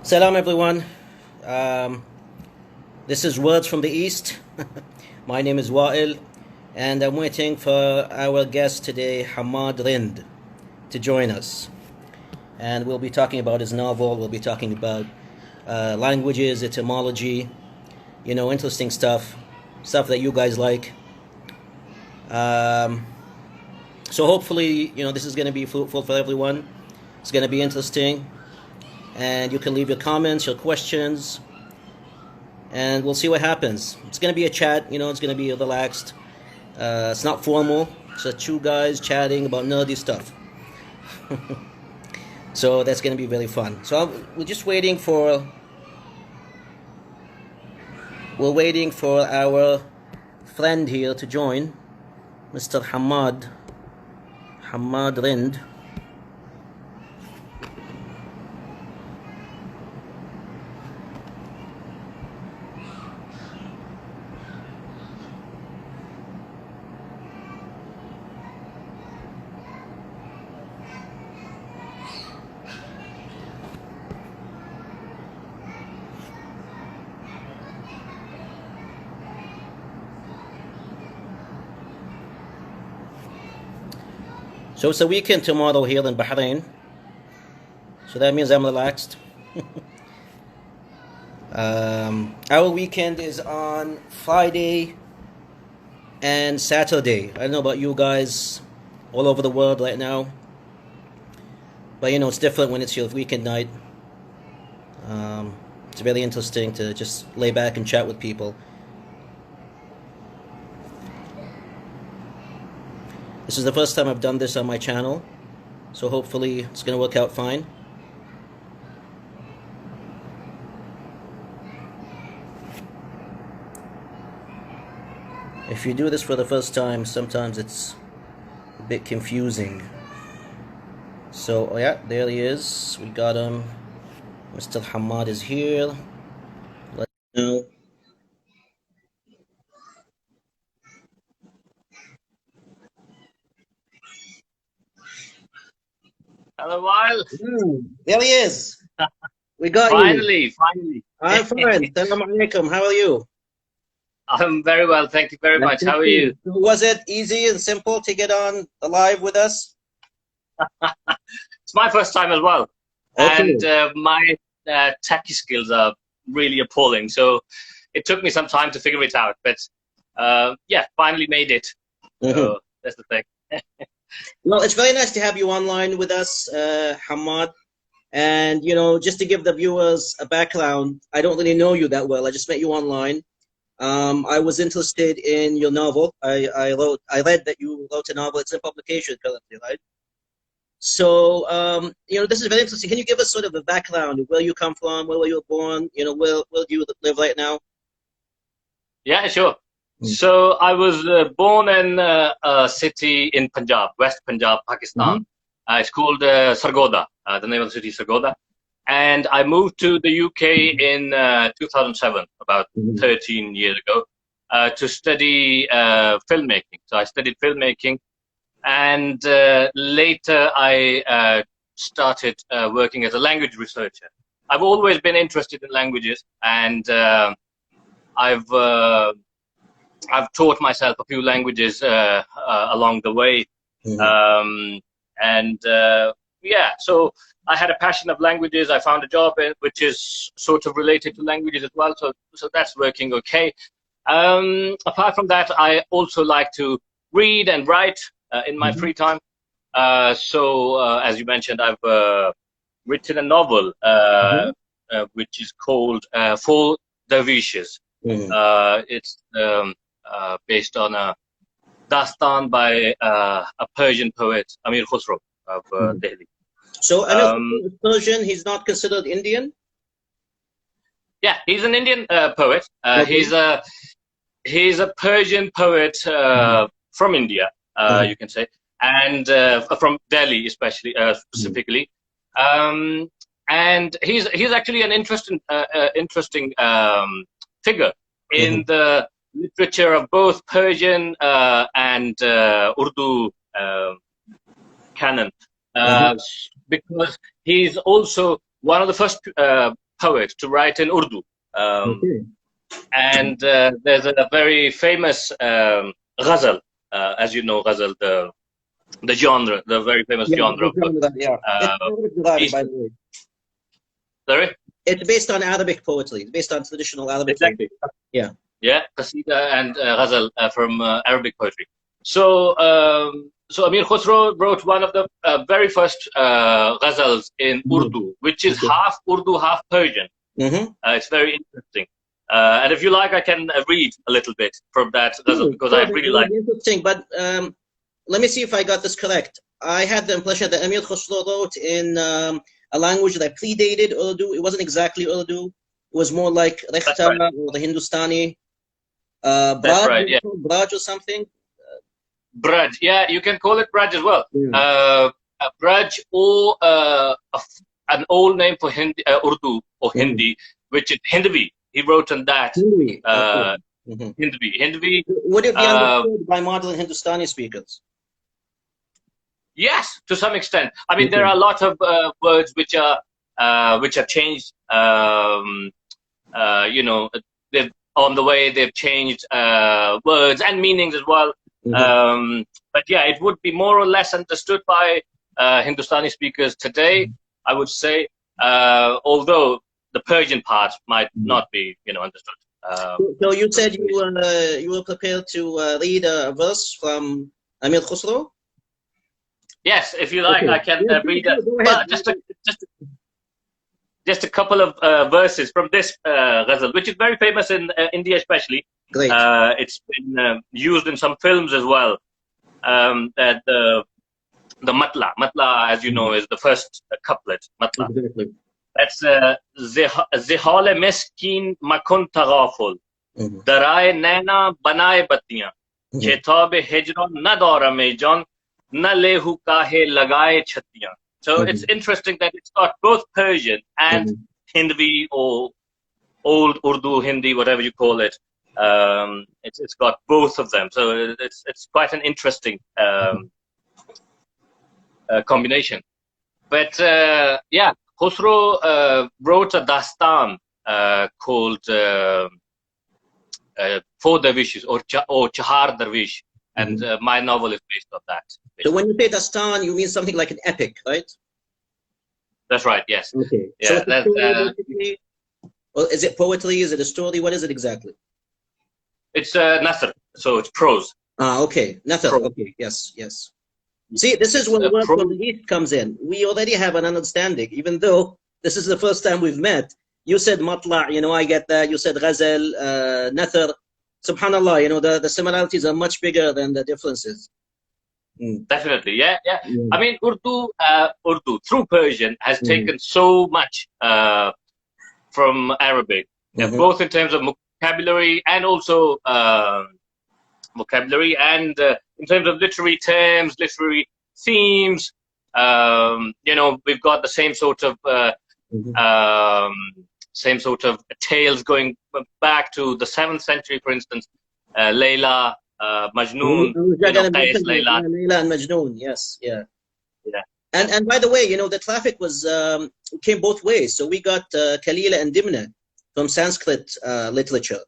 Salam everyone. Um, this is Words from the East. My name is Wael, and I'm waiting for our guest today, Hammad Rind, to join us. And we'll be talking about his novel, we'll be talking about languages, etymology, interesting stuff that you guys like. Um, so hopefully, this is going to be fruitful for everyone. It's going to be interesting. And you can leave your comments, your questions, and we'll see what happens. It's going to be a chat, it's going to be relaxed. It's not formal. It's just two guys chatting about nerdy stuff. So that's going to be very fun. So we're just waiting for our friend here to join, Mr. Hammad Rind. So it's a weekend tomorrow here in Bahrain. So that means I'm relaxed. Our weekend is on Friday and Saturday. I don't know about you guys all over the world right now. But it's different when it's your weekend night. It's very interesting to just lay back and chat with people. This is the first time I've done this on my channel, so hopefully it's going to work out fine. If you do this for the first time, sometimes it's a bit confusing. So, oh yeah, there he is. We got him. Mr. Hammad is here. Let's know. Hello, Wael. There he is. We got Finally. I'm fine. Salam alaikum. How are you? I'm very well. Thank you very much. How are you? Was it easy and simple to get on live with us? It's my first time as well. Okay. And my techie skills are really appalling. So it took me some time to figure it out. But yeah, finally made it. So that's the thing. Well, it's very nice to have you online with us, Hammad. And, just to give the viewers a background, I don't really know you that well. I just met you online. I was interested in your novel. I read that you wrote a novel. It's in publication currently, right? So, this is very interesting. Can you give us sort of a background of where you come from, where you were born, where do you live right now? Yeah, sure. So I was born in a city in Punjab, West Punjab, Pakistan. It's called Sargodha. The name of the city is Sargodha. And I moved to the UK in 2007, about 13 years ago, to study filmmaking. So I studied filmmaking. And later I started working as a language researcher. I've always been interested in languages, and I've taught myself a few languages along the way. Yeah, so I had a passion of languages. I found a job which is sort of related to languages as well. So that's working okay. Apart from that, I also like to read and write in my free time. So as you mentioned, I've written a novel which is called Four Dervishes. It's based on a dastan by a Persian poet, Amir Khusrow of Delhi. So Persian, he's not considered Indian? Yeah, he's an Indian poet. He's a Persian poet from India, you can say, and from Delhi especially specifically. And he's actually an interesting figure in the literature of both Persian and Urdu canon, because he's also one of the first poet to write in Urdu. Okay. And there's a very famous ghazal, as you know, ghazal, the genre, the very famous Yeah, genre. yeah. It's Arabic, by the way. Sorry? It's based on Arabic poetry. It's based on traditional Arabic. Exactly. Poetry. Yeah. Yeah, qasida and ghazal from Arabic poetry. So, so Amir Khusrow wrote one of the very first ghazals in Urdu, which is half Urdu, half Persian. It's very interesting. And if you like, I can read a little bit from that ghazal because I really like it. Interesting, but let me see if I got this correct. I had the impression that Amir Khusrow wrote in a language that predated Urdu. It wasn't exactly Urdu. It was more like Rekhta or the Hindustani. That's right, yeah. Braj or something? Braj, yeah, you can call it Braj as well. Yeah. Braj or an old name for Hindi, Urdu or Hindi, which is Hindvi. He wrote on that. Hindvi. Hindvi. Would it be understood by modern Hindustani speakers? Yes, to some extent. I mean, there are a lot of words which are changed. You know, they've on the way they've changed words and meanings as well. But yeah, it would be more or less understood by Hindustani speakers today, I would say, although the Persian part might not be, you know, understood. So you said you were prepared to read a verse from Amir Khusrow? Yes, if you like, I can read just a couple of verses from this ghazal, which is very famous in India, especially. Great. It's been used in some films as well. That the matla, as you know, is the first couplet. Matla. Exactly. That's zihale meskin makun taghaful. Darai naina banaye battiyan. Chetabe hijran nadara mejan. Na lehu kahe lagaye chhattiyan. So it's interesting that it's got both Persian and Hindi or Old Urdu, Hindi, whatever you call it. It's got both of them. So it's quite an interesting combination. But yeah, Khusrow wrote a dastan called Four Dervishes or Chahar Dervish. And my novel is based on that. So when you say dastan, you mean something like an epic, right? That's right, yes. Okay. Yeah, so well, is it poetry? Is it a story? What is it exactly? It's nasr, so it's prose. Ah, okay. Nasr. Okay, yes, yes. See, this is where the word from the East comes in. We already have an understanding, even though this is the first time we've met. You said matla', you know, I get that. You said ghazal, nasr. Subhanallah, you know, the similarities are much bigger than the differences. Definitely, yeah. I mean, Urdu through Persian has taken so much from Arabic, both in terms of vocabulary and also in terms of literary terms, literary themes. You know, we've got the same sort of tales going back to the 7th century, for instance, Layla, Majnun, Layla and Majnun, yes, yeah. And by the way, you know, the traffic was came both ways. So we got Kalila and Dimna from Sanskrit literature.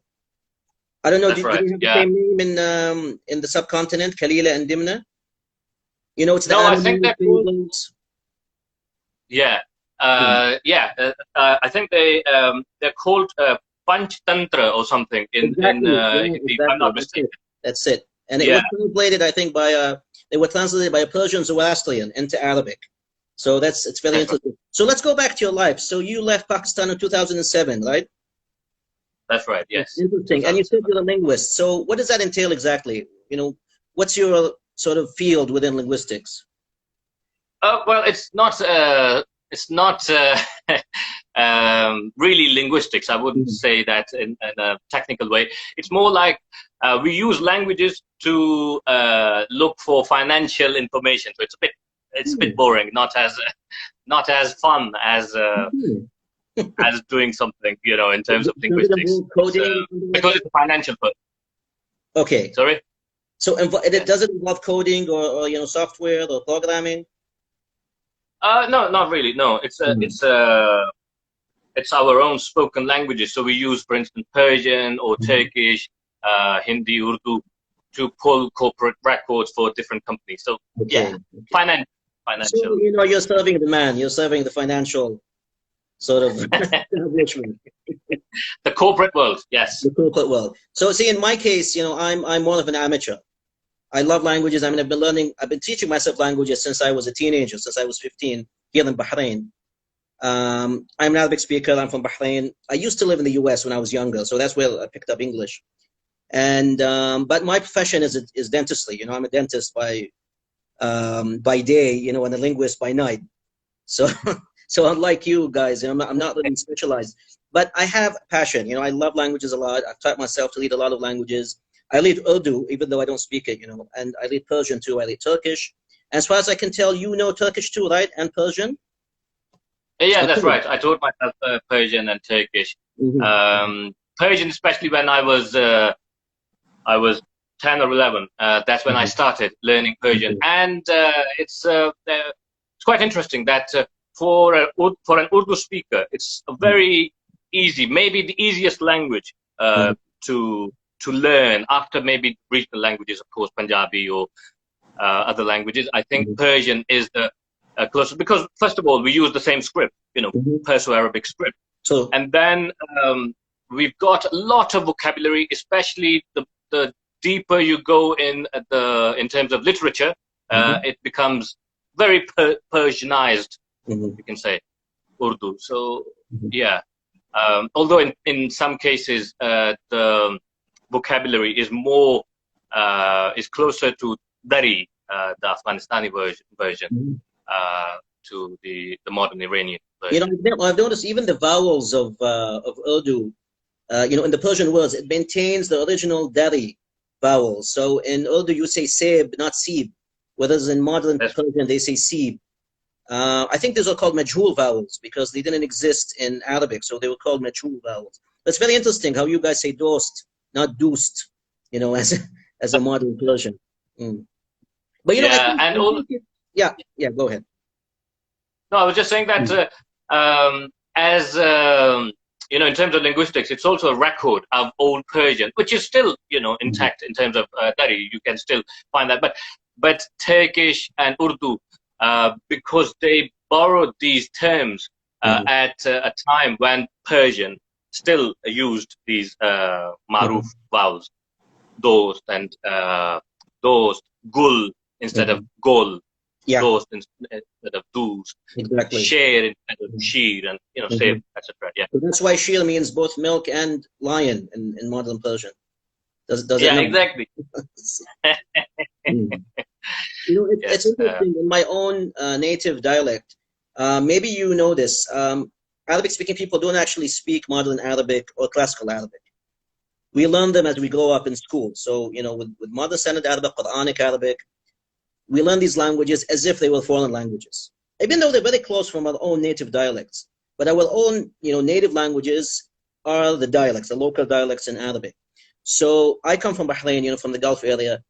I don't know, did you have the same name in the subcontinent, Kalila and Dimna? You know, it's the I think that I think they're called Panch Tantra or something in Hindi, if I'm not mistaken. That's it. And it was translated, I think, by they were translated by a Persian Zoroastrian into Arabic. So it's very interesting. So let's go back to your life. So you left Pakistan in 2007, right? That's right. Yes. Interesting. And you said you're a linguist. So what does that entail exactly? You know, what's your sort of field within linguistics? Well, it's not really linguistics. I wouldn't say that in a technical way. It's more like we use languages to look for financial information. So it's a bit boring, not as fun as as doing something, you know, in terms of linguistics. Coding, because it's a financial person. Okay. Sorry. So it doesn't involve coding or you know, software or programming. No, not really. No, it's it's our own spoken languages. So we use, for instance, Persian or Turkish, Hindi, Urdu to pull corporate records for different companies. So yeah, financial. So, you know, you're serving the man. You're serving the financial sort of establishment. The corporate world, yes. The corporate world. So, see, in my case, you know, I'm more of an amateur. I love languages. I mean, I've been teaching myself languages since I was a teenager, since I was 15, here in Bahrain. I'm an Arabic speaker. I'm from Bahrain. I used to live in the US when I was younger, so that's where I picked up English. And but my profession is dentistry. You know, I'm a dentist by day, you know, and a linguist by night. So so unlike you guys, I'm not really specialized, but I have passion. You know, I love languages a lot. I've taught myself to read a lot of languages. I read Urdu, even though I don't speak it, you know, and I read Persian too. I read Turkish. As far as I can tell, you know Turkish too, right? And Persian? Yeah, that's right. I taught myself Persian and Turkish. Persian, especially when I was 10 or 11. That's when I started learning Persian, and it's quite interesting that for an Urdu speaker, it's a very easy, maybe the easiest language to learn after maybe regional languages, of course, Punjabi or other languages. I think Persian is the closest, because first of all, we use the same script, you know, Perso-Arabic script. So, and then we've got a lot of vocabulary, especially the deeper you go in terms of literature, it becomes very Persianized, you can say, Urdu. So, yeah. Although in some cases the vocabulary is more is closer to Dari, the Afghanistani version, to the modern Iranian version. You know, I've noticed even the vowels of Urdu, you know, in the Persian words, it maintains the original Dari vowels. So in Urdu you say Seb, not Sib, whereas in modern Persian they say Sib. I think these are called majhul vowels because they didn't exist in Arabic, so they were called majhul vowels. It's very interesting how you guys say dost, not doost, you know, as a modern Persian. But you know, go ahead. No, I was just saying that as you know, in terms of linguistics, it's also a record of old Persian, which is still, you know, intact in terms of Dari. You can still find that, but Turkish and Urdu, because they borrowed these terms at a time when Persian still used these maruf vowels, dost and dost, gul instead of gol, dost instead of dost, share instead of sheer, and you know, save, etc. Yeah. So that's why shir means both milk and lion in modern Persian. Does yeah, exactly. You know, it's interesting. In my own native dialect, maybe you know this, Arabic-speaking people don't actually speak modern Arabic or classical Arabic. We learn them as we grow up in school. So, you know, with modern standard Arabic, Quranic Arabic, we learn these languages as if they were foreign languages, even though they're very close from our own native dialects. But our own, you know, native languages are the dialects, the local dialects in Arabic. So I come from Bahrain, you know, from the Gulf area.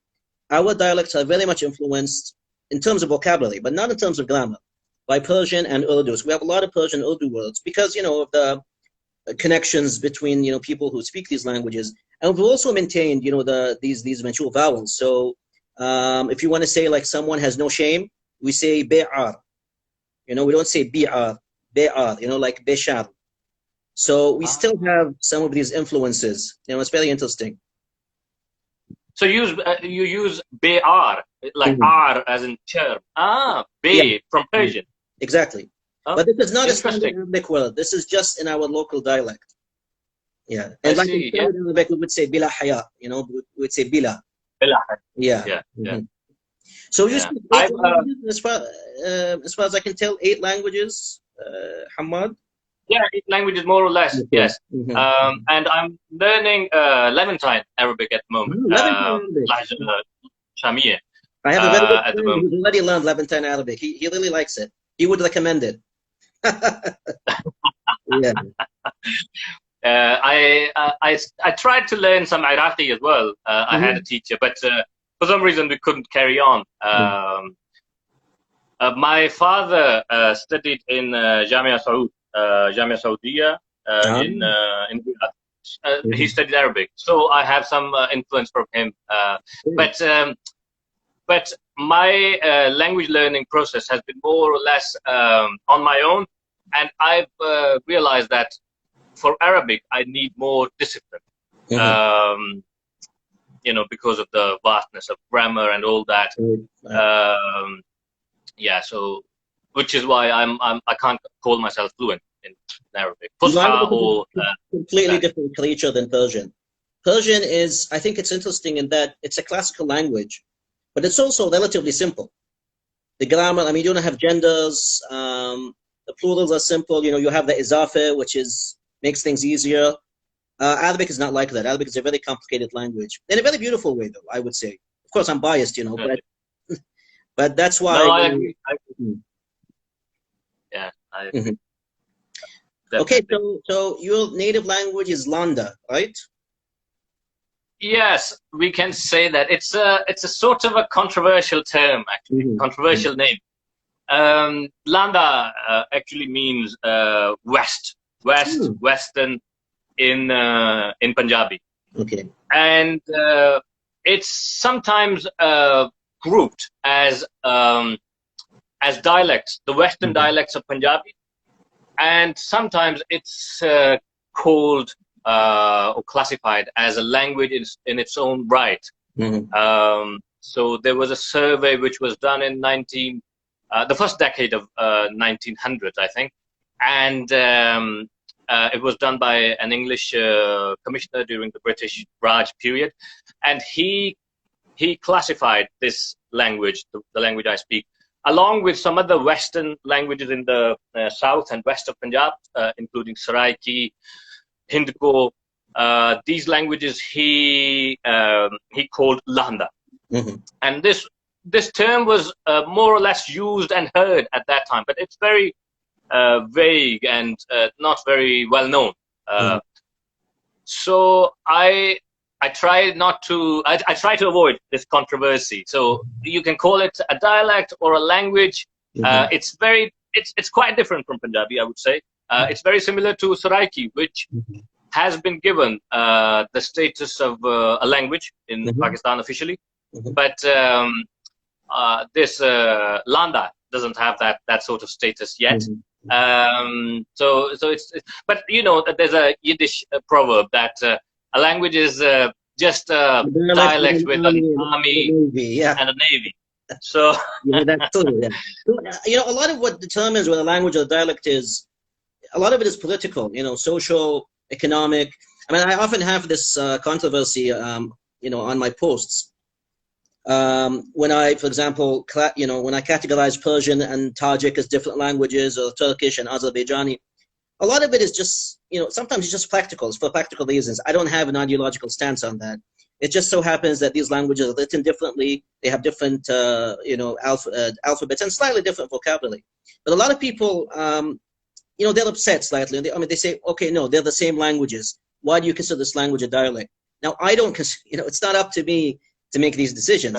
Our dialects are very much influenced in terms of vocabulary, but not in terms of grammar, by Persian and Urdu. So we have a lot of Persian Urdu words because, you know, of the connections between, you know, people who speak these languages. And we've also maintained, you know, these eventual vowels. So if you want to say like someone has no shame, we say be'ar. You know, we don't say bi'ar, be'ar, you know, like beshar. So we still have some of these influences. You know, it's very interesting. So you use be'ar, like R as in term. Be from Persian. Exactly. But this is not a standard Arabic word. This is just in our local dialect. Yeah. And like in standard Arabic, we would say bila haya. You know, we would say bila. Bila. Yeah. So you speak 8 languages, as far as I can tell, 8 languages, Hammad? Yeah, 8 languages more or less, yes. And I'm learning Levantine Arabic at the moment. Shamia. I have a very good friend who's already learned Levantine Arabic. He really likes it. He would recommend it. Yeah. I tried to learn some Iraqi as well. I had a teacher, but for some reason we couldn't carry on. My father studied in Jamia Saud Jamia Saudiya in Riyadh. He studied Arabic, so I have some influence from him. But my language learning process has been more or less on my own, and I've realized that for Arabic I need more discipline. You know, because of the vastness of grammar and all that. Yeah, so which is why I can't call myself fluent in Arabic. Fusha or completely different creature than Persian. Persian is, I think it's interesting in that it's a classical language, but it's also relatively simple. The grammar, I mean, you don't have genders. The plurals are simple. You know, you have the izafe, which makes things easier. Arabic is not like that. Arabic is a very complicated language in a very beautiful way, though, I would say. Of course, I'm biased, you know, but that's why. No, I agree. Yeah, I agree. Okay, so your native language is Landa, right? Yes, we can say that. It's a sort of a controversial term, actually, controversial name. Landa actually means western in Punjabi. Okay. And it's sometimes grouped as dialects, the western dialects of Punjabi, and sometimes it's called or classified as a language in its own right. So there was a survey which was done in the first decade of 1900s, I think, and it was done by an English commissioner during the British Raj period, and he classified this language, the language I speak, along with some other Western languages in the south and west of Punjab, including Saraiki, Hindko. These languages he called Landa, and this term was more or less used and heard at that time, but it's very vague and not very well known. So I try to avoid this controversy. So you can call it a dialect or a language. It's quite different from Punjabi, I would say. It's very similar to Saraiki, which has been given the status of a language in Pakistan officially, but this Landa doesn't have that sort of status yet. So it's, but you know, there's a Yiddish proverb that a language is just a dialect with an army and a navy. So that's true. You know, a lot of what determines what a language or a dialect is, a lot of it is political. You know, social, economic. I mean, I often have this controversy. You know, on my posts. When I, for example, when I categorize Persian and Tajik as different languages, or Turkish and Azerbaijani, a lot of it is just, you know, sometimes it's just practical. It's for practical reasons. I don't have an ideological stance on that. It just so happens that these languages are written differently. They have different, you know, alphabets and slightly different vocabulary. But a lot of people, you know, they're upset slightly. I mean, they say, okay, no, they're the same languages. Why do you consider this language a dialect? Now, I don't, you know, it's not up to me to make these decisions.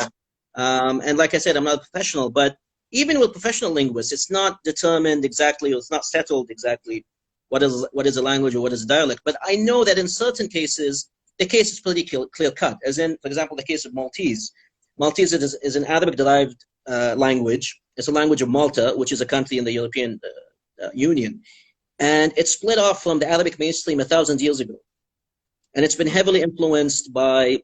And like I said, I'm not a professional, but even with professional linguists, it's not determined exactly, or it's not settled exactly what is a language or what is a dialect. But I know that in certain cases, the case is pretty clear cut, as in, for example, the case of Maltese. Maltese is an Arabic-derived language. It's a language of Malta, which is a country in the European Union. And it split off from the Arabic mainstream 1,000 years ago. And it's been heavily influenced by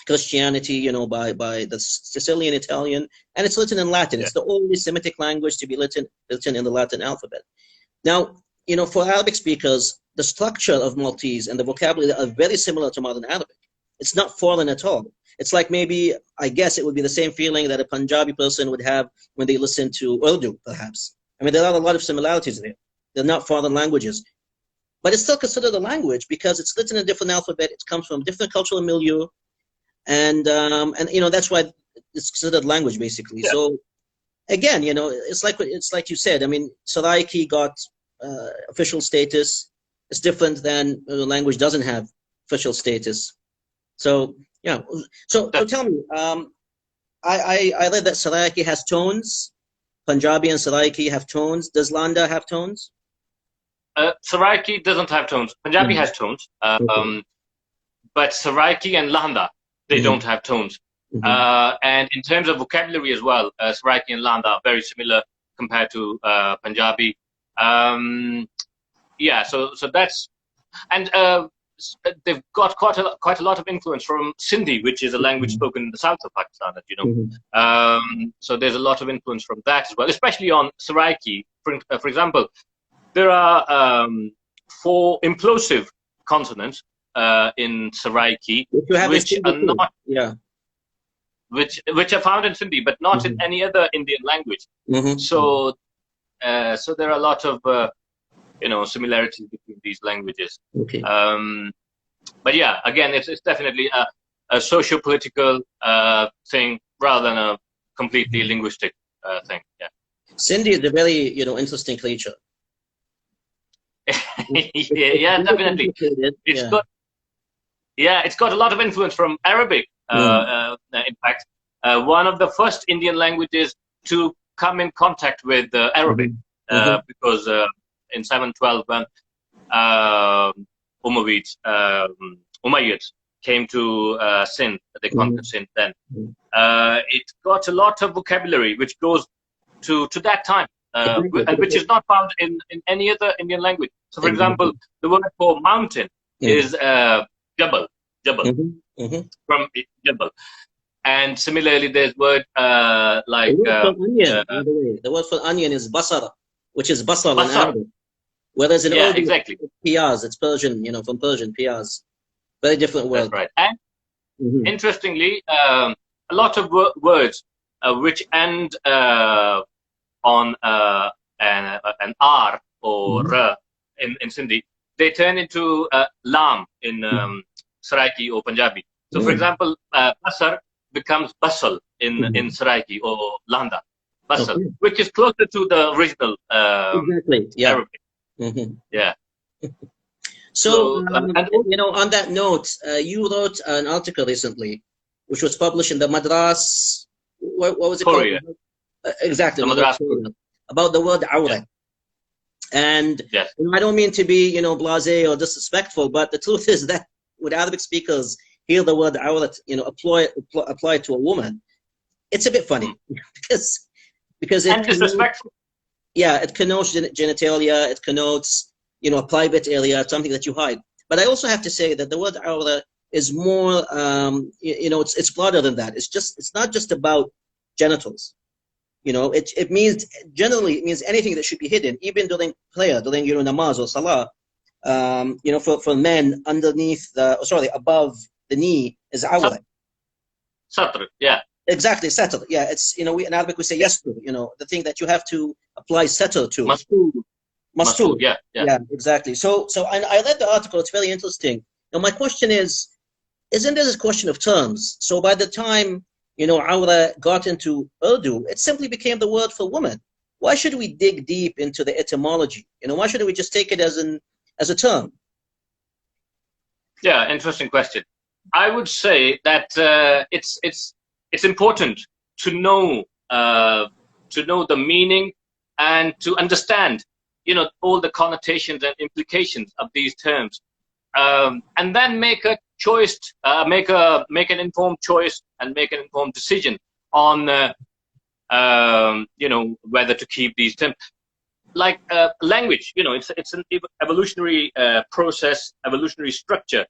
Christianity, you know, by the Sicilian Italian, and it's written in Latin. It's the only Semitic language to be written in the Latin alphabet. Now, you know, for Arabic speakers, the structure of Maltese and the vocabulary are very similar to modern Arabic. It's not foreign at all. It's like maybe, I guess it would be the same feeling that a Punjabi person would have when they listen to Urdu, perhaps. I mean, there are a lot of similarities there. They're not foreign languages. But it's still considered a language because it's written in a different alphabet. It comes from different cultural milieu. And you know, that's why it's considered language, basically. Yeah. So again, you know, it's like you said. I mean, Saraiki got official status. It's different than a language doesn't have official status. So yeah. So tell me, I read that Saraiki has tones. Punjabi and Saraiki have tones. Does Landa have tones? Saraiki doesn't have tones. Punjabi has tones, but Saraiki and Landa, they don't have tones. And in terms of vocabulary as well, Saraiki and Landa are very similar compared to Punjabi. Yeah, so that's, and they've got quite a lot of influence from Sindhi, which is a language spoken in the south of Pakistan, as you know. So there's a lot of influence from that as well, especially on Saraiki. For example, there are 4 implosive consonants in Saraiki, which are not, which are found in Sindhi, but not in any other Indian language. So so there are a lot of similarities between these languages. But yeah, again, it's definitely a socio-political thing rather than a completely linguistic thing. Yeah. Sindhi is a very interesting creature. Yeah, definitely. It's got a lot of influence from Arabic. In fact, one of the first Indian languages to come in contact with Arabic, because in 712, when Umayyads came to Sindh, they conquered Sindh then. It got a lot of vocabulary which goes to that time, and which is not found in any other Indian language. So, for example, the word for mountain is Jabal, from Jabal. And similarly, there's word like... onion, by the way. The word for onion is basara, which is basal in Arabic. Whereas in Urdu, exactly. It's piyaz, it's Persian, from Persian, piyaz. Very different word. That's right. And interestingly, a lot of words which end on an R or R in Sindhi, they turn into lam in Saraiki or Punjabi. So, for example, basar becomes basal in Saraiki or Landa, basal, which is closer to the original Arabic. Yeah. So, on that note, you wrote an article recently, which was published in the Madras. What was it Korea. called? Exactly. The Madras about the word awra. And I don't mean to be, blasé or disrespectful, but the truth is that when Arabic speakers hear the word awra, applied to a woman, it's a bit funny because it disrespectful. Yeah, it connotes genitalia, it connotes, a private area, something that you hide. But I also have to say that the word awra is more, it's broader than that. It's not just about genitals. It means, generally, it means anything that should be hidden, even during prayer, during, namaz or salah. For men, above the knee is awra. Satr, yeah. Exactly, satr. Yeah, it's, in Arabic we say yastur, the thing that you have to apply satr to. Mastur. Yeah, exactly. So I read the article, it's very interesting. Now my question is, isn't this a question of terms? So by the time, awra got into Urdu, it simply became the word for woman. Why should we dig deep into the etymology? Why shouldn't we just take it as a term? Yeah, interesting question. I would say that it's important to know the meaning and to understand, all the connotations and implications of these terms, and then make a choice, make an informed choice and make an informed decision on, whether to keep these terms. Like language, it's an evolutionary process, evolutionary structure.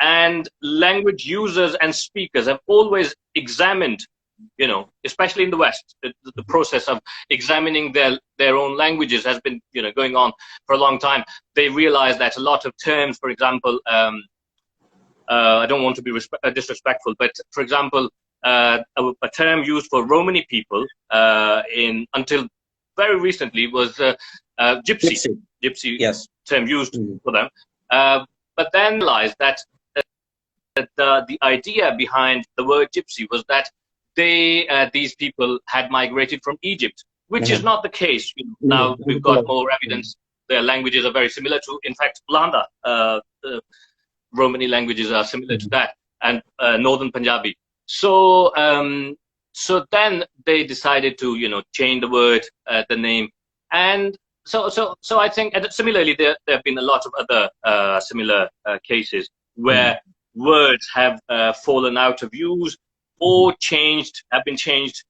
And language users and speakers have always examined, especially in the West, the process of examining their own languages has been, going on for a long time. They realize that a lot of terms, for example, I don't want to be disrespectful, but for example, a term used for Romani people until very recently was gypsy. Gypsy yes. term used for them. But then realized that the idea behind the word gypsy was that these people had migrated from Egypt, which is not the case. Now we've got more evidence. Their languages are very similar to, in fact, Landa. Romani languages are similar to that, and Northern Punjabi. So then they decided to, change the word, the name, and so I think, and similarly, there have been a lot of other similar cases where words have fallen out of use or have been changed,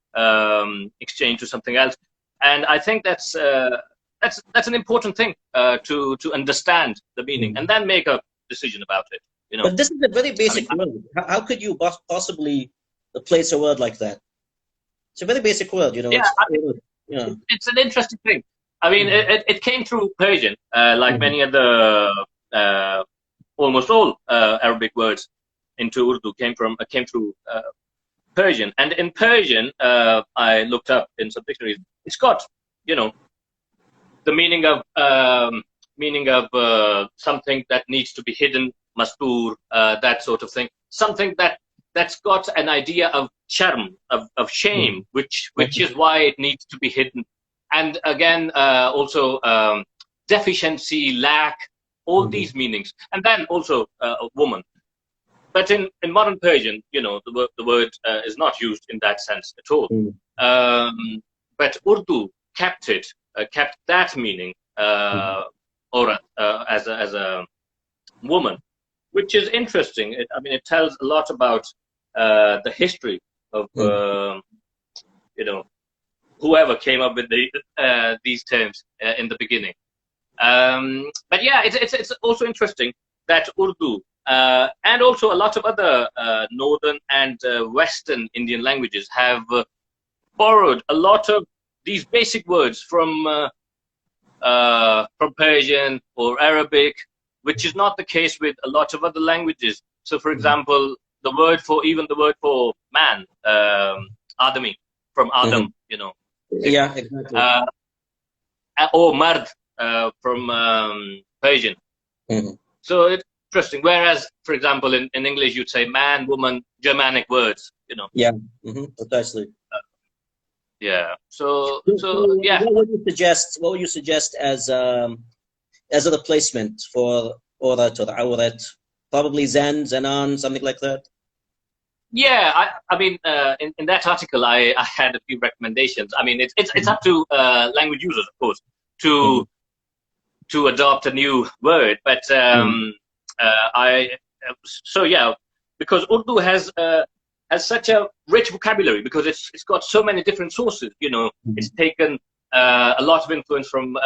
exchanged to something else. And I think that's an important thing to understand the meaning and then make a decision about it. You know. But this is a very basic word. How could you possibly place a word like that? It's a very basic word, you know. Yeah, it's an interesting thing. I mean, it came through Persian, like many other, almost all Arabic words into Urdu came through Persian. And in Persian, I looked up in some dictionaries. It's got, you know, the meaning of something that needs to be hidden, mastur, that sort of thing. Something that's got an idea of sharm, of shame, which is why it needs to be hidden. And again, also deficiency, lack, all these meanings. And then also a woman. But in modern Persian, you know, the word is not used in that sense at all. But Urdu kept that meaning, aurat, as a woman, which is interesting. I mean, it tells a lot about the history of, you know, whoever came up with these terms in the beginning. But yeah, it's also interesting that Urdu and also a lot of other northern and western Indian languages have borrowed a lot of these basic words from Persian or Arabic, which is not the case with a lot of other languages. So, for example, the word for man, Adami, from Adam, you know. Yeah, exactly. Or mard from Persian. So it's interesting. Whereas, for example, in English, you'd say man, woman, Germanic words, you know. Yeah, precisely. Yeah. So yeah. What would you suggest as a replacement for aurat or awrat? Probably Zen, Zenan, something like that. Yeah, I mean, in that article, I had a few recommendations. I mean, it's up to language users, of course, to adopt a new word. But because Urdu has such a rich vocabulary, because it's got so many different sources. You know, it's taken a lot of influence from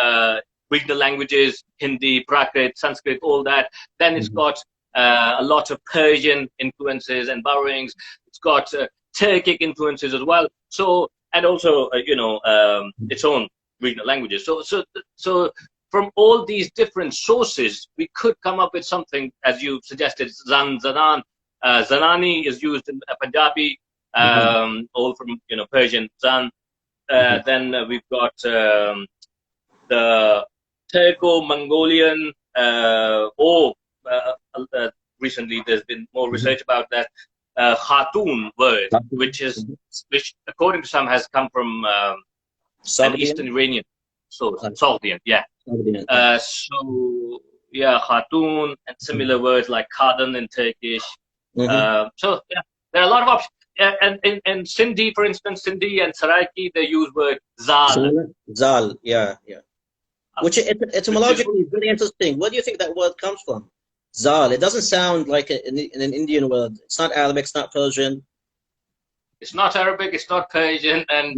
regional languages, Hindi, Prakrit, Sanskrit, all that. Then it's got a lot of Persian influences and borrowings. It's got Turkic influences as well. So, and also, you know, its own regional languages. So from all these different sources, we could come up with something, as you suggested, Zanan. Zanani is used in Punjabi, all from, you know, Persian, Zan. Then we've got the Turco-Mongolian, recently there's been more research about that Khatun word, which according to some has come from an Eastern Iranian source, Saldian, yeah. So yeah, Khatun and similar words like Kadın in Turkish. So yeah, there are a lot of options. And in Sindhi, for instance, Sindhi and Saraiki, they use word Zal. Zal, yeah. Which etymologically is very interesting. Where do you think that word comes from? Zal. It doesn't sound like an Indian word. It's not Arabic. It's not Persian. It's not Arabic. It's not Persian. And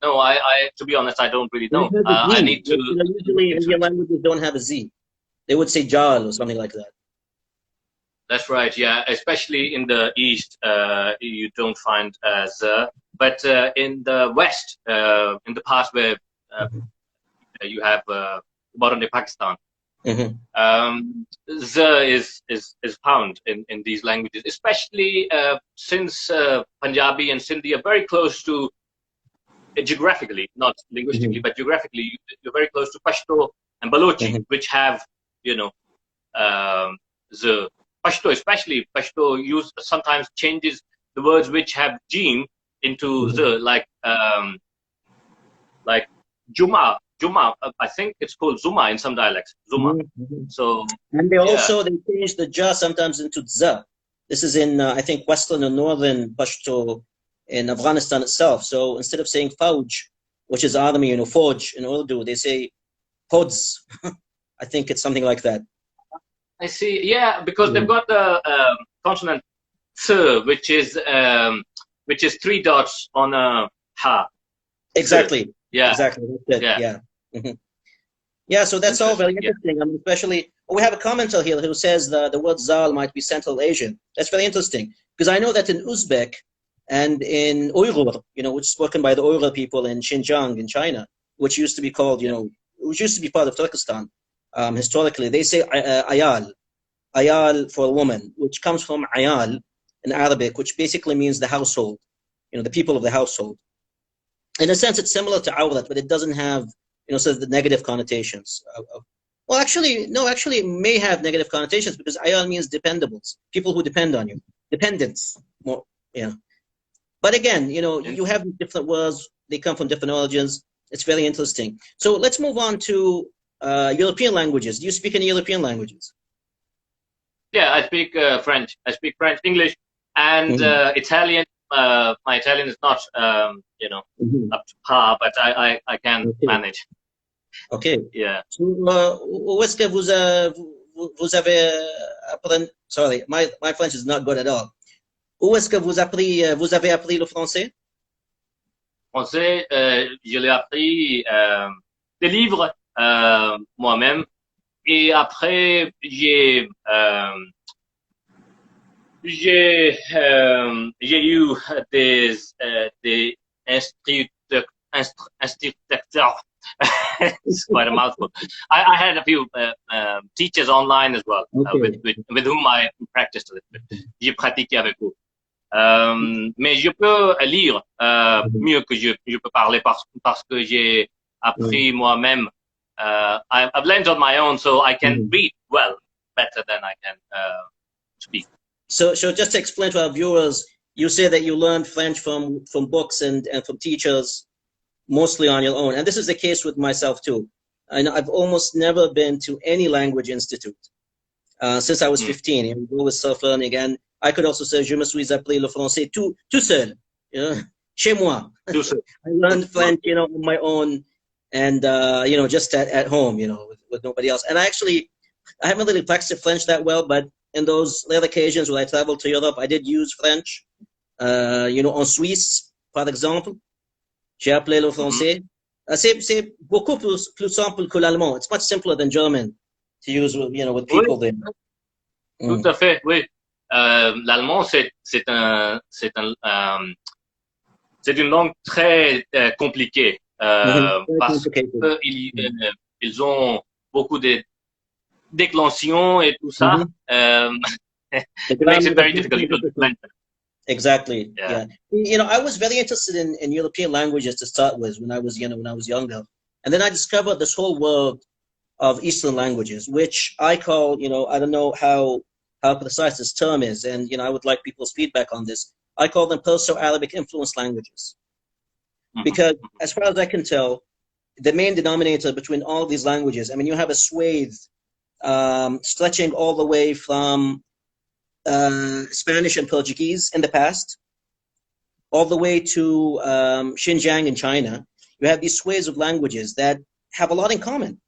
no, I to be honest, I don't really know. I need to. Usually, Indian languages don't have a Z. They would say Jal or something like that. That's right. Yeah, especially in the East, you don't find Z. But in the West, in the past where you have modern-day Pakistan, Z is found in these languages, especially since Punjabi and Sindhi are very close to, geographically, not linguistically, but geographically, you're very close to Pashto and Balochi, which have, you know, Z. Pashto, especially Pashto, sometimes changes the words which have jim into Z, like Juma. I think it's called Zuma in some dialects. Zuma. So, and they also they change the ja sometimes into za. This is in I think western and northern Pashto in Afghanistan itself. So instead of saying Fauj, which is army, you know, Fauj in Urdu, they say Pods. I think it's something like that. I see. Yeah, because they've got the consonant th, which is three dots on a ha. Exactly. Yeah. Exactly. That's it. Yeah. Yeah. Yeah. So that's all very interesting. I mean, especially we have a commenter here who says the word zal might be Central Asian. That's very interesting because I know that in Uzbek and in Uyghur, which is spoken by the Uyghur people in Xinjiang in China, which used to be called, which used to be part of Turkestan, historically, they say ayal for a woman, which comes from ayal in Arabic, which basically means the household, the people of the household. In a sense, it's similar to awrat, but it doesn't have, sort of the negative connotations. Well, actually, no, it may have negative connotations because ayal means dependables, people who depend on you, dependents. More, But again, you have different words, they come from different origins. It's very interesting. So let's move on to European languages. Do you speak any European languages? Yeah, I speak French. I speak French, English, and Italian. My Italian is not, up to par, but I can manage. Okay. Yeah. So, où est-ce que vous avez appris? Sorry, my French is not good at all. Où est-ce que vous avez appris le français? Français, je l'ai appris des livres moi-même, et après j'ai eu des instructeurs. It's quite a mouthful. I had a few teachers online as well, with whom I practiced a little bit. J'ai pratiqué avec eux. Mais je peux lire mieux que je peux parler parce que j'ai appris moi-même. I've learned on my own, so I can read well, better than I can speak. So just to explain to our viewers, you say that you learned French from books and from teachers, mostly on your own. And this is the case with myself too. I've almost never been to any language institute since I was 15. I'm always self-learning. And I could also say, je me suis appris le français tout seul, chez moi. I learned French, on my own and, just at home, with nobody else. And I haven't really practiced French that well, but in those rare occasions when I traveled to Europe, I did use French, en Suisse, par exemple. J'ai appelé le français. C'est beaucoup plus simple que l'allemand. It's much simpler than German to use, with people there. Tout à fait, oui. L'allemand, c'est une langue très compliquée parce qu'ils ont beaucoup de déclensions et tout ça. It makes it very difficult to learn. Exactly. Yeah. I was very interested in European languages to start with when I was younger, and then I discovered this whole world of Eastern languages, which I call, I don't know how precise this term is, and I would like people's feedback on this. I call them Perso-Arabic influenced languages, because as far as I can tell, the main denominator between all these languages, I mean, you have a swathe stretching all the way from Spanish and Portuguese in the past, all the way to Xinjiang in China. You have these swathes of languages that have a lot in common.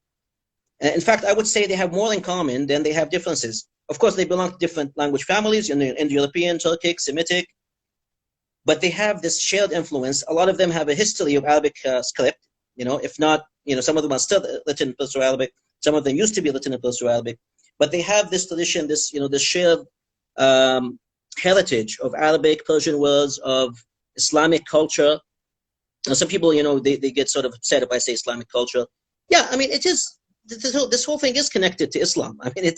In fact, I would say they have more in common than they have differences. Of course, they belong to different language families, Indo-European, Turkic, Semitic, but they have this shared influence. A lot of them have a history of Arabic script, if not, some of them are still written in Perso-Arabic, some of them used to be written in Perso-Arabic, but they have this tradition, this shared heritage of Arabic, Persian words, of Islamic culture. Now, some people, they get sort of upset if I say Islamic culture. Yeah, I mean, it is. This whole thing is connected to Islam. I mean,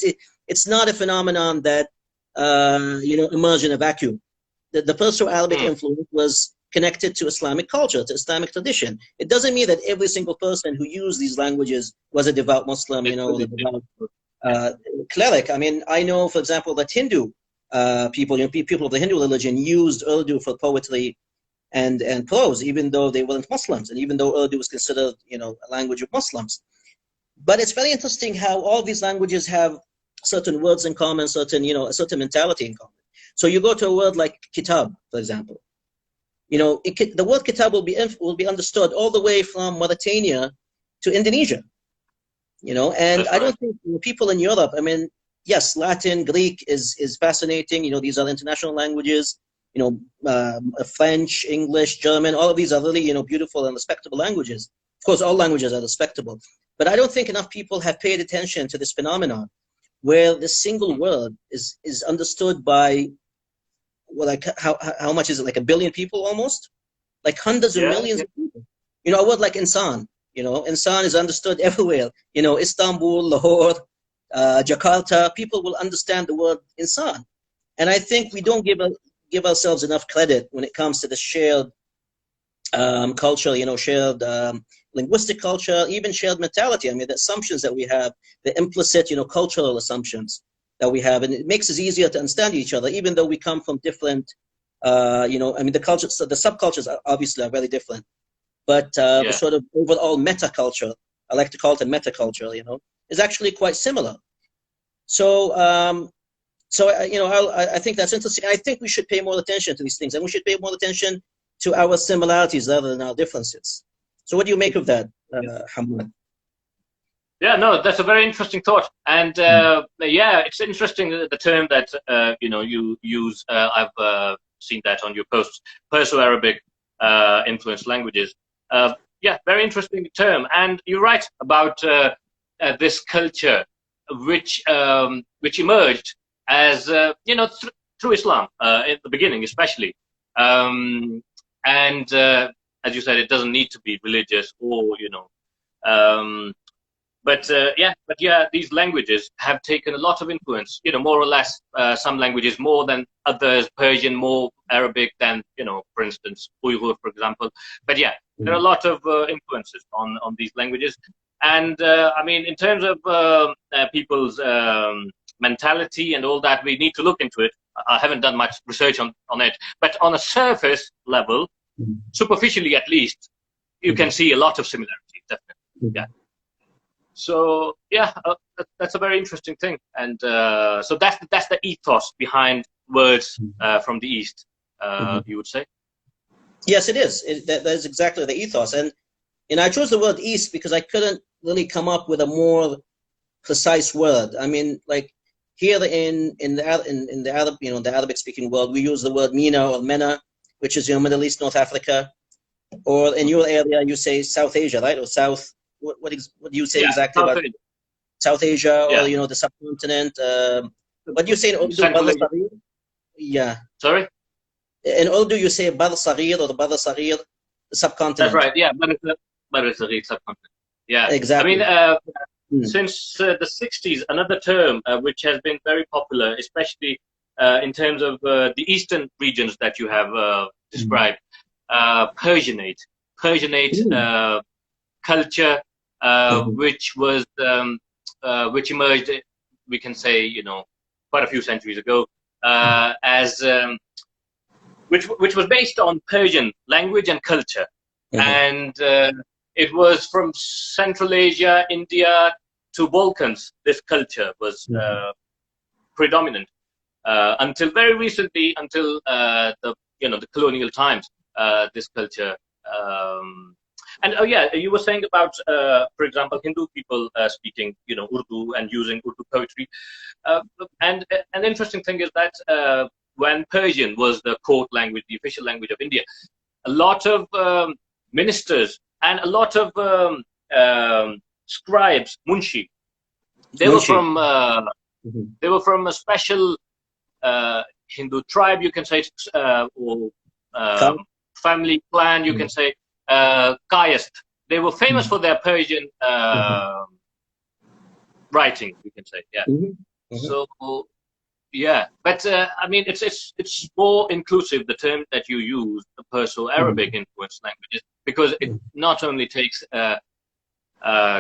it's not a phenomenon that emerged in a vacuum. The Perso-Arabic influence was connected to Islamic culture, to Islamic tradition. It doesn't mean that every single person who used these languages was a devout Muslim, or a devout cleric. I mean, I know, for example, that Hindu people, people of the Hindu religion used Urdu for poetry and prose, even though they weren't Muslims, and even though Urdu was considered, a language of Muslims. But it's very interesting how all these languages have certain words in common, a certain mentality in common. So you go to a word like kitab, for example. The word kitab will be understood all the way from Mauritania to Indonesia. And That's I right. don't think people in Europe, I mean, yes, Latin, Greek is fascinating. These are international languages. French, English, German, all of these are really, beautiful and respectable languages. Of course, all languages are respectable. But I don't think enough people have paid attention to this phenomenon where the single word is understood by, well, like how much is it? Like a billion people almost? Like hundreds of Yeah, millions yeah, of people. A word like insan, insan is understood everywhere. Istanbul, Lahore, Jakarta, people will understand the word insan. And I think we don't give ourselves enough credit when it comes to the shared culture, shared linguistic culture, even shared mentality. I mean, the assumptions that we have, the implicit, cultural assumptions that we have, and it makes it easier to understand each other, even though we come from different, I mean, the cultures, the subcultures obviously are very different, but the yeah. sort of overall meta culture, I like to call it a meta culture, is actually quite similar. So, I think that's interesting. I think we should pay more attention to these things, and we should pay more attention to our similarities rather than our differences. So, what do you make of that, Hammad? Yeah, no, that's a very interesting thought, and yeah, it's interesting the term that you use. I've seen that on your posts, Perso-Arabic influenced languages. Yeah, very interesting term, and you're right about this culture, which emerged as through Islam in the beginning, especially, and as you said, it doesn't need to be religious or Um, but these languages have taken a lot of influence. More or less, some languages more than others. Persian more, Arabic than for instance, Uyghur, for example. But yeah, there are a lot of influences on these languages. And I mean, in terms of people's mentality and all that, we need to look into it. I haven't done much research on it, but on a surface level, superficially at least, you can see a lot of similarities. Definitely, yeah. So yeah, that's a very interesting thing, and so that's the ethos behind words from the East. You would say? Yes, it is. That is exactly the ethos, and I chose the word East because I couldn't really come up with a more precise word. I mean, like here in the Arab, the Arabic speaking world, we use the word Mina or Mena, which is Middle East, North Africa, or in your area you say South Asia, right, or South. What do you say Yeah, exactly South about Asia. South Asia or Yeah, the subcontinent? What do you say in Urdu? Bar Central Asia. Saghir? Yeah. Sorry, In Urdu you say Bar Saghir or the Bar Saghir, the that's subcontinent. right. Yeah, but it's a subcontinent. Yeah, I mean, Exactly. since the 60s, another term which has been very popular, especially in terms of the eastern regions that you have described, Persianate, culture, which emerged, we can say, quite a few centuries ago, as which was based on Persian language and culture, and it was from Central Asia, India to Balkans. This culture was predominant until very recently, until the colonial times. This culture. And oh yeah, you were saying about, for example, Hindu people speaking, Urdu and using Urdu poetry. And an interesting thing is that when Persian was the court language, the official language of India, a lot of ministers and a lot of scribes, munshi, they were Munshi. from a special Hindu tribe, you can say, or family clan, you can say. Kayast. They were famous for their Persian writing, you can say. Yeah. So yeah, but I mean, it's more inclusive, the term that you use, the Perso-Arabic influenced languages, because it not only takes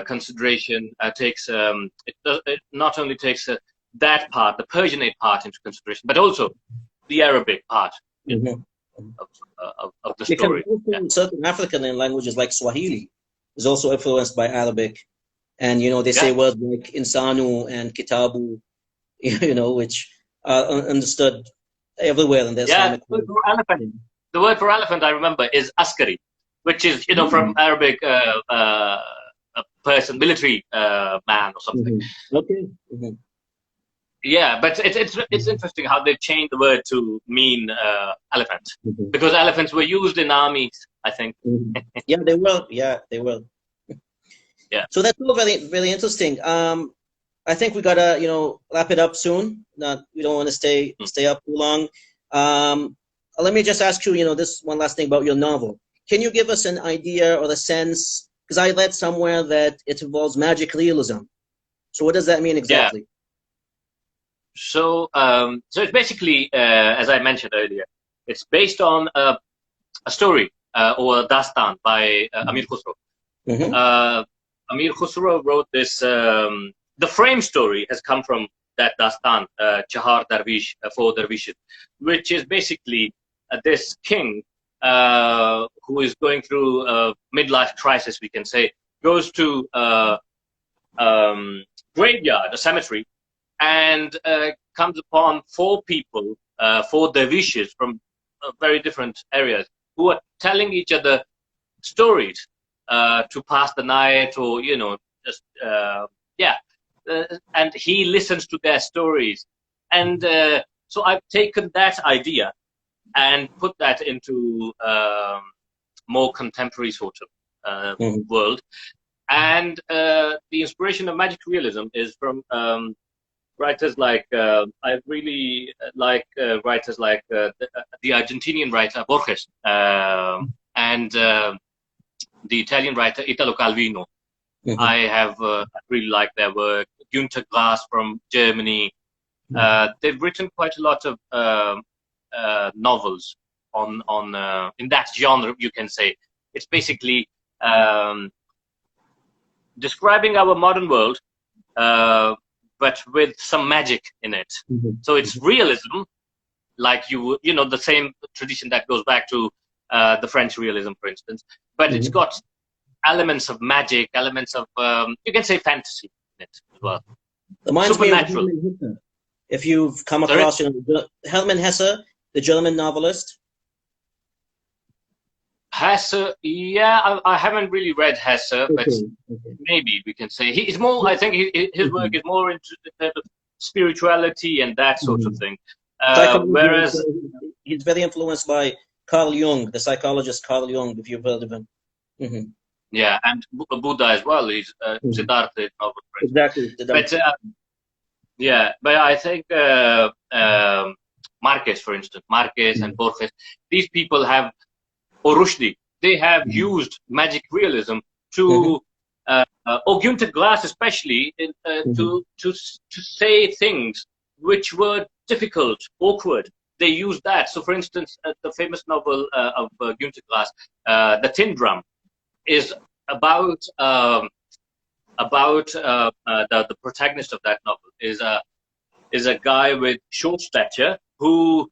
consideration, it not only takes that part, the Persianate part, into consideration, but also the Arabic part. Of the story. Because certain African languages like Swahili is also influenced by Arabic, and they say words like insanu and kitabu, which are understood everywhere in the Islamic world. The word for elephant I remember is askari, which is from Arabic person, military man or something. Okay. Yeah, but it's interesting how they've changed the word to mean elephant, because elephants were used in armies, I think. Yeah, they will. Yeah, they will. Yeah. So that's all very, very interesting. I think we gotta, wrap it up soon. We don't want to stay up too long. Let me just ask you, this one last thing about your novel. Can you give us an idea or a sense? Because I read somewhere that it involves magic realism. So what does that mean exactly? Yeah. So it's basically, as I mentioned earlier, it's based on a story or a dastan by Amir Khusrow. Amir Khusrow wrote this. The frame story has come from that dastan, Chahar Darvish, Four Dervishes, which is basically this king who is going through a midlife crisis, we can say, goes to graveyard, a cemetery, and comes upon four people, four dervishes from very different areas, who are telling each other stories to pass the night, or just and he listens to their stories. And so I've taken that idea and put that into more contemporary sort of world. And the inspiration of magic realism is from writers like, I really like writers like the Argentinian writer Borges and the Italian writer Italo Calvino. I really like their work. Günter Grass from Germany. They've written quite a lot of novels on in that genre, you can say. It's basically describing our modern world, but with some magic in it. So it's realism, like the same tradition that goes back to the French realism, for instance. But it's got elements of magic, elements of you can say fantasy in it as well. Reminds Supernatural. Me of Hermann Hesse. If you've come across Hermann Hesse, the German novelist. Hesse, yeah, I haven't really read Hesse, but maybe we can say he's more. I think his work is more into the kind of spirituality and that sort of thing. Whereas he's very influenced by Carl Jung, the psychologist Carl Jung, if you've heard of him. Yeah, and Buddha as well. He's Siddhartha novel. Exactly. But but I think Marquez, for instance, Marquez and Borges, these people have, or Rushdie, they have used magic realism to, or Günter Grass especially, to say things which were difficult, awkward. They used that. So, for instance, the famous novel of Günter Grass, The Tin Drum, is about the protagonist of that novel is a guy with short stature who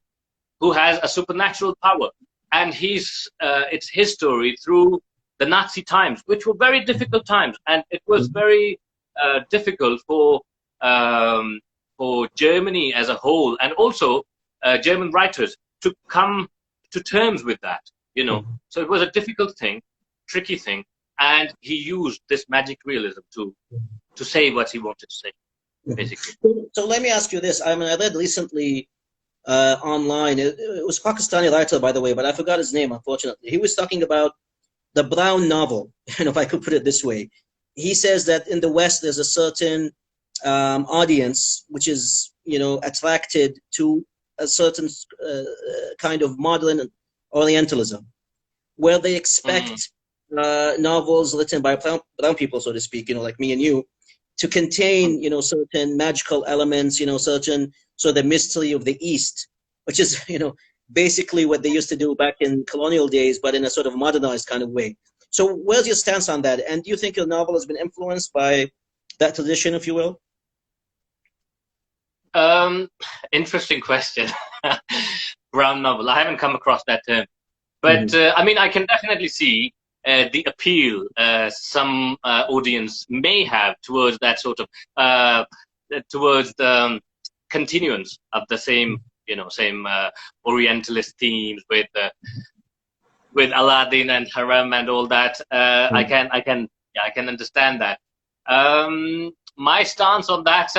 has a supernatural power, and it's his story through the Nazi times, which were very difficult times, and it was very difficult for Germany as a whole, and also German writers to come to terms with that. So it was a difficult thing, tricky thing, and he used this magic realism to say what he wanted to say, basically. So let me ask you this. I read recently online, it was a Pakistani writer, by the way, but I forgot his name, unfortunately. He was talking about the brown novel, if I could put it this way. He says that in the West, there's a certain audience which is, attracted to a certain kind of modern Orientalism, where they expect novels written by brown people, so to speak, like me and you, to contain, certain magical elements, so the mystery of the East, which is, basically what they used to do back in colonial days, but in a sort of modernized kind of way. So where's your stance on that? And do you think your novel has been influenced by that tradition, if you will? Interesting question. Brown novel. I haven't come across that term. But, I can definitely see the appeal some audience may have towards that sort of, towards the continuance of the same Orientalist themes with Aladdin and Harem and all that. I can I can understand that. My stance on that,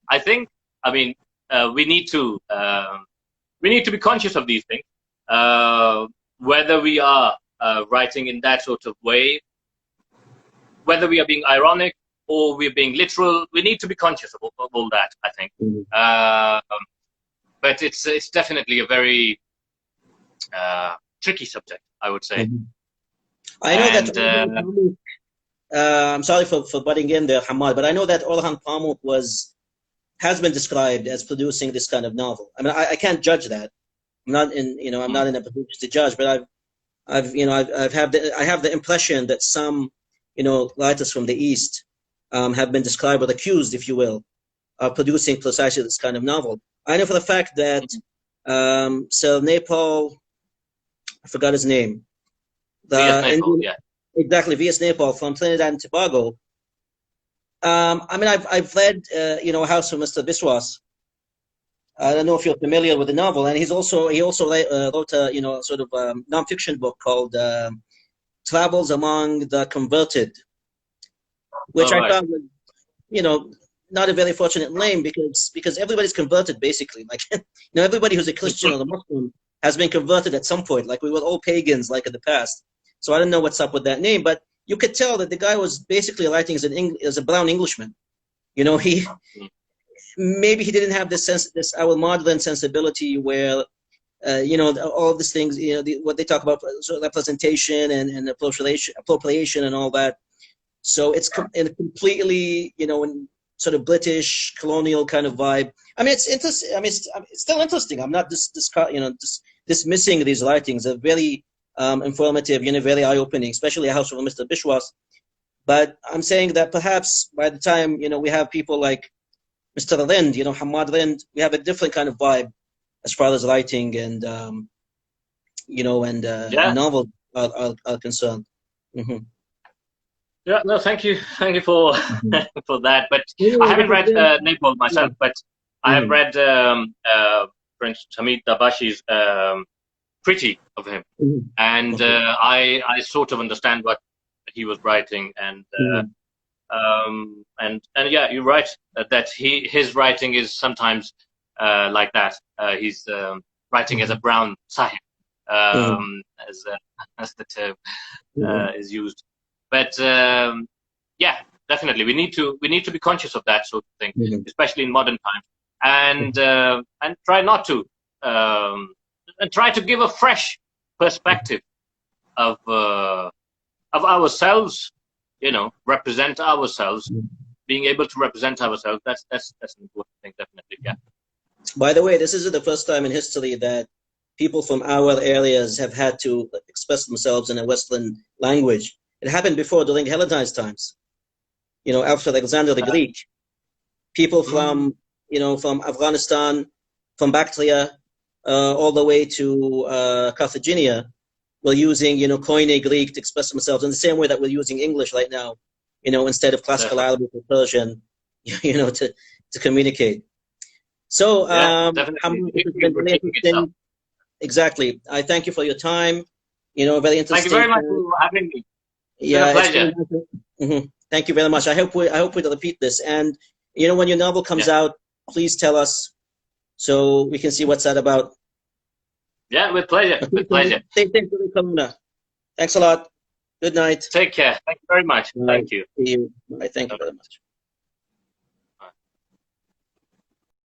I think, I mean, we need to be conscious of these things. Whether we are writing in that sort of way, whether we are being ironic or we're being literal, we need to be conscious of all that, I think. But it's definitely a very tricky subject, I would say. I know that. I'm sorry for butting in there, Hammad, but I know that Orhan Pamuk has been described as producing this kind of novel. I mean, I can't judge that. I'm not in a position to judge, but I have the impression that some, writers from the East have been described or accused, if you will, of producing precisely this kind of novel. I know for the fact that Sir Nepal, I forgot his name. V.S. Nepal, yeah. Exactly, V.S. Nepal from Trinidad and Tobago. I mean, I've read, House of Mr. Biswas. I don't know if you're familiar with the novel, and he also wrote a sort of nonfiction book called Travels Among the Converted, which I thought was, not a very fortunate name because everybody's converted basically. Like, everybody who's a Christian or a Muslim has been converted at some point. Like, we were all pagans, like in the past. So I don't know what's up with that name, but you could tell that the guy was basically writing as a brown Englishman. Maybe he didn't have this our modern sensibility where, all of these things, what they talk about, sort of representation and appropriation and all that. So it's in a completely, in sort of British colonial kind of vibe. I mean, it's interesting. I mean, it's still interesting. I'm not dismissing these writings. They're very informative, very eye-opening, especially a House of Mr. Biswas. But I'm saying that perhaps by the time, we have people like Mr. Rind, Hammad Rind, we have a different kind of vibe as far as writing and, novels are concerned. Yeah, no, thank you for for that. But I haven't read Nepal myself, but I have read Prince Hamid Dabashi's Treaty of him, and I sort of understand what he was writing, and yeah, you're right that his writing is sometimes like that. He's writing as a brown sahib, as the term is used. But yeah, definitely we need to be conscious of that sort of thing, especially in modern times, and try not to and try to give a fresh perspective of ourselves. Represent ourselves, being able to represent ourselves. That's an important thing, definitely. Yeah. By the way, this isn't the first time in history that people from our areas have had to express themselves in a Western language. It happened before during Hellenized times. After Alexander the Greek, people from Afghanistan, from Bactria, all the way to Carthagena, were using, Koine Greek to express themselves in the same way that we're using English right now, instead of classical Arabic or Persian, to communicate. So, exactly. I thank you for your time. Very interesting. Thank you very much for having me. Yeah, it's been a pleasure. Thank you very much. I hope we repeat this. And when your novel comes out, please tell us so we can see what's that about. Yeah, with pleasure. With pleasure. Thanks a lot. Good night. Take care. Thank you very much. Thank you. See you. Bye. Thank you very much.